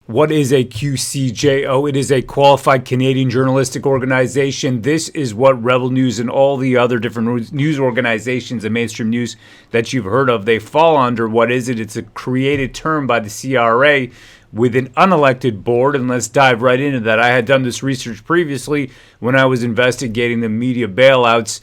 What is a QCJO? It is a qualified Canadian journalistic organization. This is what Rebel News and all the other different news organizations and mainstream news that you've heard of, they fall under. What is it? It's a created term by the CRA with an unelected board. And let's dive right into that. I had done this research previously when I was investigating the media bailouts.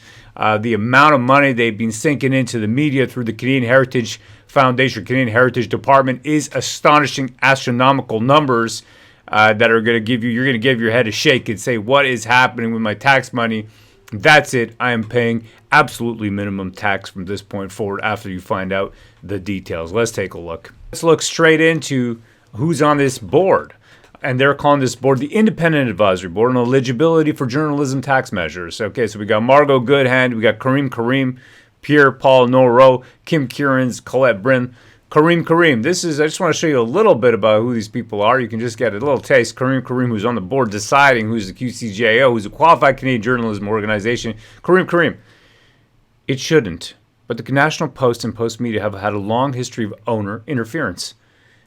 The amount of money they've been sinking into the media through the Canadian Heritage Foundation, Canadian Heritage Department, is astonishing, astronomical numbers that are going to give you, you're going to give your head a shake and say, what is happening with my tax money? That's it. I am paying absolutely minimum tax from this point forward after you find out the details. Let's take a look. Let's look straight into who's on this board. And they're calling this board the Independent Advisory Board on Eligibility for Journalism Tax Measures. Okay, so we got Margot Goodhand, we got Kareem, Pierre-Paul Noro, Kim Kierans, Colette Bryn. Kareem, this is, I just want to show you a little bit about who these people are. You can just get a little taste. Kareem, who's on the board deciding who's the QCJO, who's a qualified Canadian journalism organization. Kareem, it shouldn't. But the National Post and Post Media have had a long history of owner interference.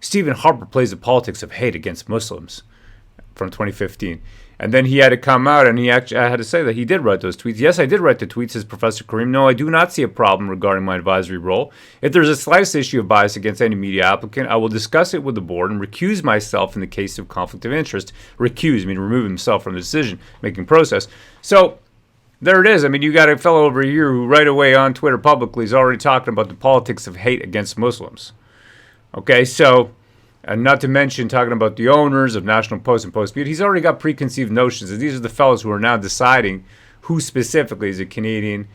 Stephen Harper plays the politics of hate against Muslims from 2015. And then he had to come out and I had to say that he did write those tweets. Yes, I did write the tweets, says Professor Kareem. No, I do not see a problem regarding my advisory role. If there's a slightest issue of bias against any media applicant, I will discuss it with the board and recuse myself in the case of conflict of interest. Recuse, remove himself from the decision-making process. So there it is. You got a fellow over here who right away on Twitter publicly is already talking about the politics of hate against Muslims. Okay, so, and not to mention talking about the owners of National Post and Post Media, he's already got preconceived notions. And these are the fellows who are now deciding who specifically is a Canadian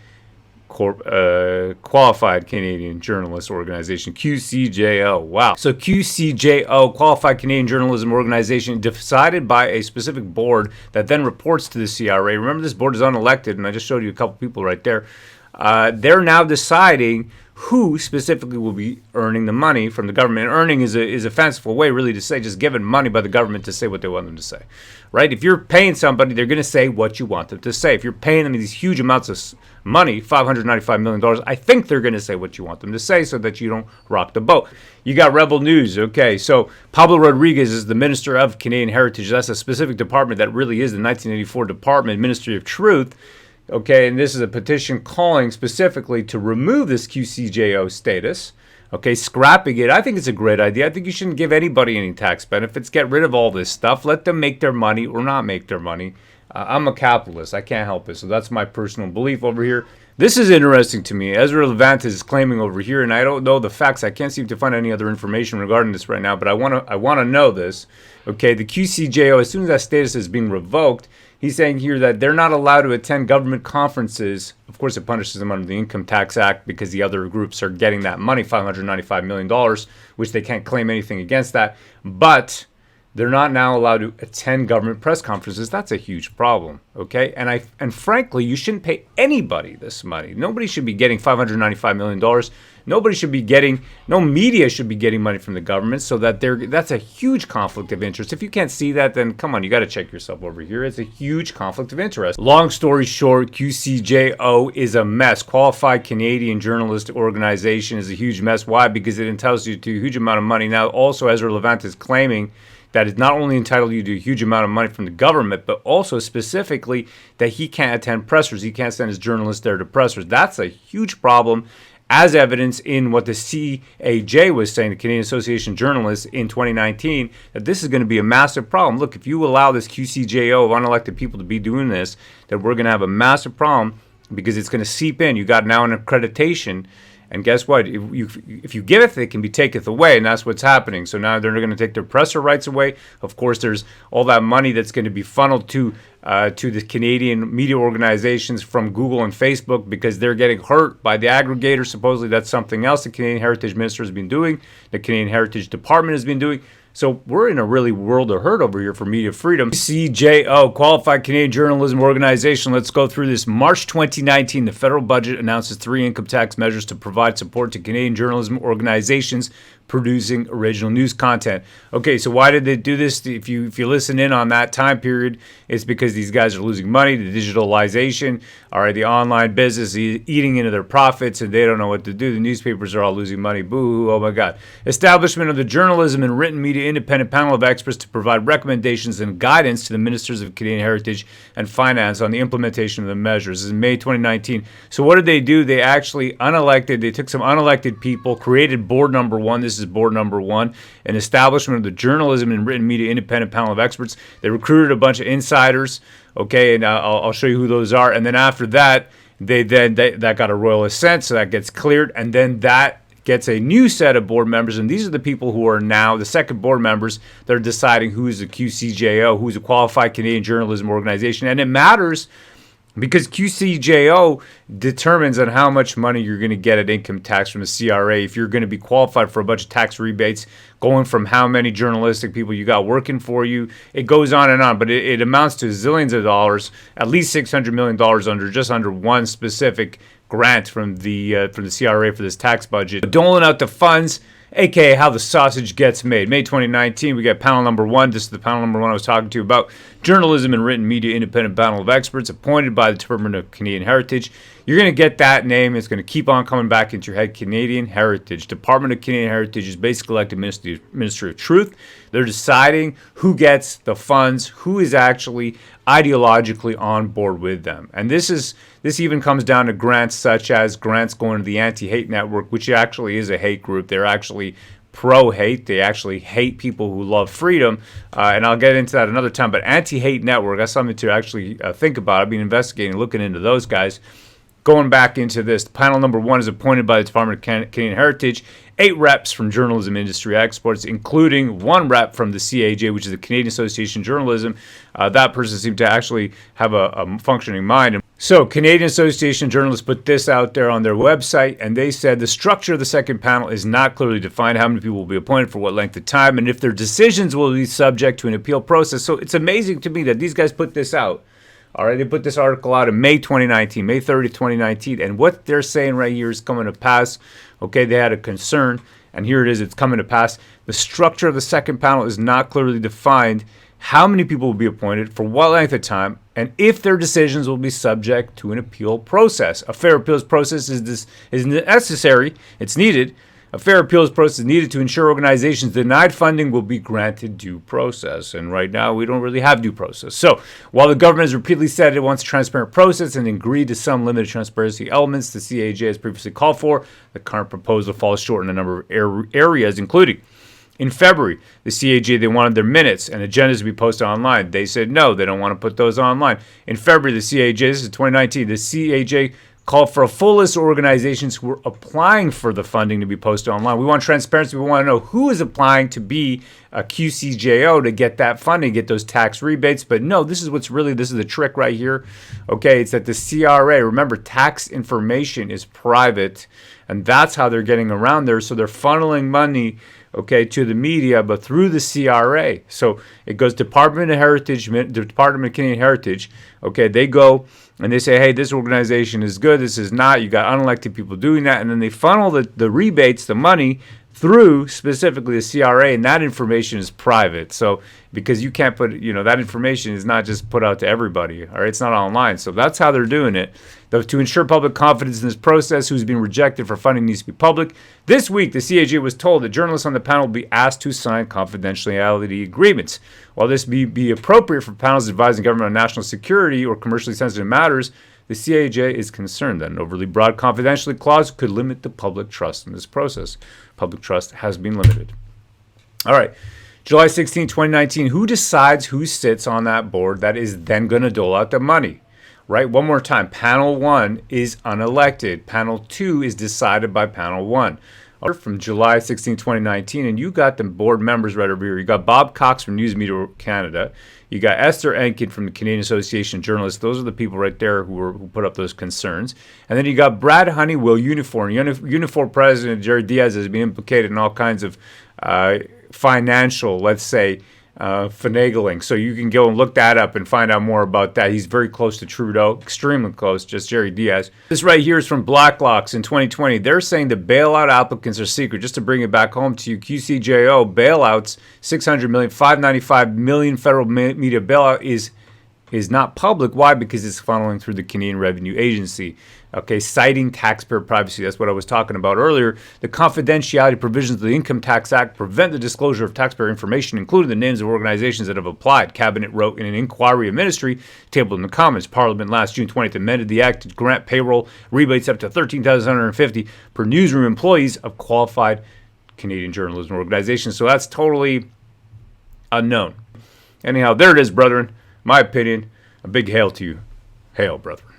qualified Canadian journalist organization, QCJO. Wow. So QCJO, Qualified Canadian Journalism Organization, decided by a specific board that then reports to the CRA. Remember, this board is unelected, and I just showed you a couple people right there. They're now deciding who specifically will be earning the money from the government. And earning is a fanciful way, really, to say just given money by the government to say what they want them to say, right? If you're paying somebody, they're going to say what you want them to say. If you're paying them these huge amounts of money, $595 million, I think they're going to say what you want them to say so that you don't rock the boat. You got Rebel News, okay? So Pablo Rodriguez is the Minister of Canadian Heritage. That's a specific department that really is the 1984 Department, Ministry of Truth. Okay, and this is a petition calling specifically to remove this QCJO status. Okay, scrapping it. I think it's a great idea. I think you shouldn't give anybody any tax benefits. Get rid of all this stuff. Let them make their money or not make their money. I'm a capitalist. I can't help it. So that's my personal belief over here. This is interesting to me. Ezra Levant is claiming over here, and I don't know the facts. I can't seem to find any other information regarding this right now, but I want to know this. Okay, the QCJO, as soon as that status is being revoked, he's saying here that they're not allowed to attend government conferences. Of course, it punishes them under the Income Tax Act because the other groups are getting that money, $595 million, which they can't claim anything against that. But they're not now allowed to attend government press conferences. That's a huge problem, okay? And frankly, you shouldn't pay anybody this money. Nobody should be getting $595 million. Nobody should be getting, no media should be getting money from the government, so that's a huge conflict of interest. If you can't see that, then come on, you got to check yourself over here. It's a huge conflict of interest. Long story short, QCJO is a mess. Qualified Canadian Journalist Organization is a huge mess. Why? Because it entitles you to a huge amount of money. Now, also, Ezra Levant is claiming that is not only entitled you to a huge amount of money from the government, but also specifically that he can't attend pressers. He can't send his journalists there to pressers. That's a huge problem, as evidenced in what the CAJ was saying, the Canadian Association of Journalists, in 2019, that this is going to be a massive problem. Look, if you allow this QCJO of unelected people to be doing this, that we're going to have a massive problem because it's going to seep in. You got now an accreditation. And guess what? If you giveth, it can be taketh away, and that's what's happening. So now they're going to take their presser rights away. Of course, there's all that money that's going to be funneled to the Canadian media organizations from Google and Facebook because they're getting hurt by the aggregator. Supposedly that's something else the Canadian Heritage Minister has been doing, the Canadian Heritage Department has been doing. So we're in a really world of hurt over here for media freedom. CJO, Qualified Canadian Journalism Organization. Let's go through this. March 2019, the federal budget announces 3 income tax measures to provide support to Canadian journalism organizations producing original news content. Okay, so why did they do this? If you listen in on that time period, it's because these guys are losing money, the digitalization, all right, the online business eating into their profits, and they don't know what to do. The newspapers are all losing money. Boo-hoo, oh my God. Establishment of the journalism and written media independent panel of experts to provide recommendations and guidance to the ministers of Canadian Heritage and Finance on the implementation of the measures. This is May 2019. So what did they do? They actually they took some unelected people, created board number one. This is board number one, an establishment of the journalism and written media independent panel of experts. They recruited a bunch of insiders, okay, and I'll show you who those are. And then after that, that got a royal assent, so that gets cleared, and then that gets a new set of board members, and these are the people who are now the second board members that are deciding who is a QCJO, who's a qualified Canadian journalism organization. And it matters because QCJO determines on how much money you're going to get at income tax from the CRA. If you're going to be qualified for a bunch of tax rebates, going from how many journalistic people you got working for you, it goes on and on. But it amounts to zillions of dollars, at least $600 million under one specific grant from the CRA for this tax budget. Doling out the funds, aka how the sausage gets made. May 2019, we got panel number one. This is the panel number one I was talking to you about. Journalism and written media independent panel of experts appointed by the Department of Canadian Heritage. You're going to get that name. It's going to keep on coming back into your head. Canadian Heritage. Department of Canadian Heritage is basically like the Ministry of Truth. They're deciding who gets the funds, who is actually ideologically on board with them. And this even comes down to grants such as grants going to the Anti-Hate Network, which actually is a hate group. They're actually pro-hate. They actually hate people who love freedom. And I'll get into that another time. But Anti-Hate Network, that's something to actually think about. I've been investigating, looking into those guys. Going back into this, panel number one is appointed by the Department of Canadian Heritage, 8 reps from journalism industry experts, including 1 rep from the CAJ, which is the Canadian Association of Journalism. That person seemed to actually have a functioning mind. So Canadian Association of Journalists put this out there on their website, and they said the structure of the second panel is not clearly defined, how many people will be appointed for what length of time, and if their decisions will be subject to an appeal process. So it's amazing to me that these guys put this out. All right, they put this article out in May 2019, May 30th, 2019, and what they're saying right here is coming to pass. Okay, they had a concern, and here it is, it's coming to pass. The structure of the second panel is not clearly defined. How many people will be appointed, for what length of time, and if their decisions will be subject to an appeal process. A fair appeals process is necessary, it's needed. A fair appeals process is needed to ensure organizations denied funding will be granted due process. And right now, we don't really have due process. So, while the government has repeatedly said it wants a transparent process and agreed to some limited transparency elements the CAJ has previously called for, the current proposal falls short in a number of areas, including in February, the CAJ, they wanted their minutes and agendas to be posted online. They said no, they don't want to put those online. In February, the CAJ, this is 2019, the CAJ called for a full list of organizations who were applying for the funding to be posted online. We want transparency. We want to know who is applying to be a QCJO to get that funding, get those tax rebates. But no, this is the trick right here. Okay, it's that the CRA, remember, tax information is private, and that's how they're getting around there. So they're funneling money, okay, to the media, but through the CRA. So it goes Department of Heritage, the Department of Canadian Heritage. Okay, they go and they say, hey, this organization is good, this is not. You got unelected people doing that, and then they funnel the rebates, the money, through specifically the CRA, and that information is private. So because you can't put, that information is not just put out to everybody, all right? It's not online. So that's how they're doing it. Though to ensure public confidence in this process, who's been rejected for funding needs to be public. This week, the CAJ was told that journalists on the panel will be asked to sign confidentiality agreements. While this may be appropriate for panels advising government on national security or commercially sensitive matters, the CAJ is concerned that an overly broad confidentiality clause could limit the public trust in this process. Public trust has been limited. All right, July 16, 2019, who decides who sits on that board that is then going to dole out the money? Right, one more time, panel 1 is unelected. Panel 2 is decided by panel 1. From July 16, 2019, and you got the board members right over here. You got Bob Cox from News Media Canada. You got Esther Enkin from the Canadian Association of Journalists. Those are the people right there who put up those concerns. And then you got Brad Honeywell, Unifor. Unifor president Jared Diaz has been implicated in all kinds of financial, let's say, finagling. So you can go and look that up and find out more about that. He's very close to Trudeau, extremely close, just Jerry Diaz. This right here is from Blacklocks in 2020. They're saying the bailout applicants are secret. Just to bring it back home to you, QCJO bailouts, $600 million, $595 million federal media bailout is not public. Why? Because it's funneling through the Canadian Revenue Agency. Okay, citing taxpayer privacy. That's what I was talking about earlier. The confidentiality provisions of the Income Tax Act prevent the disclosure of taxpayer information, including the names of organizations that have applied. Cabinet wrote in an inquiry of ministry tabled in the Commons. Parliament last June 20th amended the act to grant payroll rebates up to $13,150 per newsroom employees of qualified Canadian journalism organizations. So that's totally unknown. Anyhow, there it is, brethren. My opinion. A big hail to you. Hail, brethren.